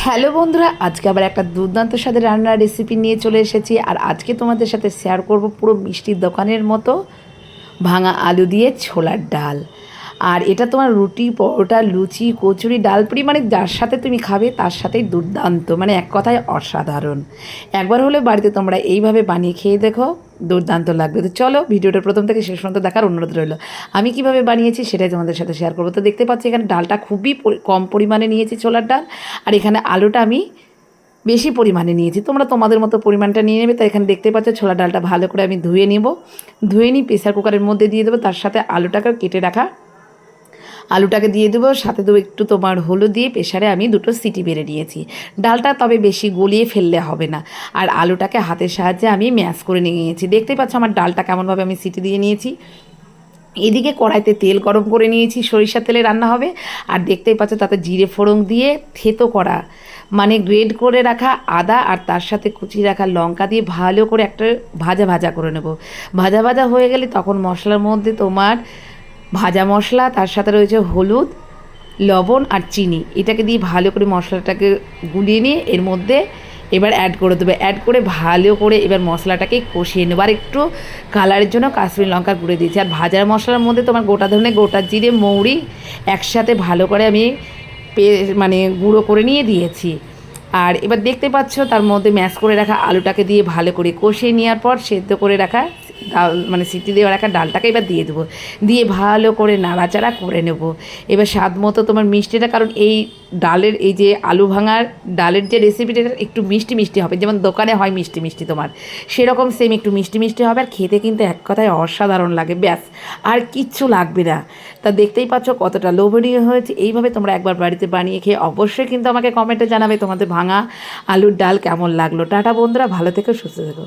Hello বন্ধুরা, আজকে আবার একটা দুর্দান্ত স্বাদের রান্নার রেসিপি নিয়ে চলে এসেছি। আর আজকে তোমাদের সাথে শেয়ার করব পুরো মিষ্টির দোকানের মতো ভাঙা আলু দিয়ে ছোলার ডাল। আর এটা তোমার রুটি, পরোটা, লুচি, কচুরি, ডাল পুরি, মানে যার সাথে তুমি খাবে তার সাথেই দুর্দান্ত, মানে এক কথায় অসাধারণ। একবার হলে বাড়িতে তোমরা এইভাবে বানিয়ে খেয়ে দেখো, দুর্দান্ত লাগবে। তো চলো ভিডিওটা প্রথম থেকে শেষ পর্যন্ত দেখার অনুরোধ রইল। আমি কিভাবে বানিয়েছি সেটাই তোমাদের সাথে শেয়ার করবো। তো দেখতে পাচ্ছি এখানে ডালটা খুবই কম পরিমাণে নিয়েছি, ছোলার ডাল। আর এখানে আলুটা আমি বেশি পরিমাণে নিয়েছি, তোমরা তোমাদের মতো পরিমাণটা নিয়ে নেবে। তাই এখানে দেখতে পাচ্ছ ছোলা ডালটা ভালো করে আমি ধুয়ে নিব। ধুয়ে নিই, প্রেসার কুকারের মধ্যে দিয়ে দেবো। তার সাথে আলুটাকে কেটে রাখা আলুটাকে দিয়ে দেবো, সাথে দেবো একটু তোমার হলুদ দিয়ে প্রেসারে আমি 2টো সিটি বেড়ে নিয়েছি। ডালটা তবে বেশি গলিয়ে ফেললে হবে না। আর আলুটাকে হাতের সাহায্যে আমি ম্যাশ করে নিয়েছি। দেখতেই পাচ্ছ আমার ডালটা কেমনভাবে আমি সিটি দিয়ে নিয়েছি। এদিকে কড়াইতে তেল গরম করে নিয়েছি, সরিষার তেলে রান্না হবে। আর দেখতেই পাচ্ছ তাতে জিরে ফোড়ন দিয়ে থেতো করা, মানে গ্রেড করে রাখা আদা আর তার সাথে কুচিয়ে রাখা লঙ্কা দিয়ে ভালো করে একটা ভাজা ভাজা করে নেব। ভাজা ভাজা হয়ে গেলে তখন মশলার মধ্যে তোমার ভাজা মশলা, তার সাথে রয়েছে হলুদ, লবণ আর চিনি, এটাকে দিয়ে ভালো করে মশলাটাকে গুলিয়ে নিয়ে এর মধ্যে এবার অ্যাড করে দেবে। অ্যাড করে ভালো করে এবার মশলাটাকে কষিয়ে নেবো। আর একটু কালারের জন্য কাশ্মীরি লঙ্কার গুঁড়ো দিয়েছি। আর ভাজার মশলার মধ্যে তোমার গোটা ধরনের গোটা জিরে, মৌরি একসাথে ভালো করে আমি মানে গুঁড়ো করে নিয়ে দিয়েছি। আর এবার দেখতে পাচ্ছ তার মধ্যে ম্যাশ করে রাখা আলুটাকে দিয়ে ভালো করে কষিয়ে নেওয়ার পর সেদ্ধ করে রাখা ডাল, মানে সিটি দিয়ে রাখা ডালটাকে এবার দিয়ে দেবো। দিয়ে ভালো করে নাড়াচাড়া করে নেব। এবার স্বাদ মতো তোমার মিষ্টিটা, কারণ এই ডালের এই যে আলু ভাঙার ডালের যে রেসিপিটা একটু মিষ্টি মিষ্টি হবে, যেমন দোকানে হয় মিষ্টি মিষ্টি, তোমার সেরকম সেম একটু মিষ্টি মিষ্টি হবে। আর খেতে কিন্তু এক কথায় অসাধারণ লাগে, ব্যাস আর কিচ্ছু লাগবে না। তা দেখতেই পাচ্ছ কতটা লোভনীয় হয়েছে। এইভাবে তোমরা একবার বাড়িতে বানিয়ে খেয়ে অবশ্যই কিন্তু আমাকে কমেন্টে জানাবে তোমাদের ভাঙা আলুর ডাল কেমন লাগলো। টাটা বন্ধুরা, ভালো থেকো, সুস্থ থেকো।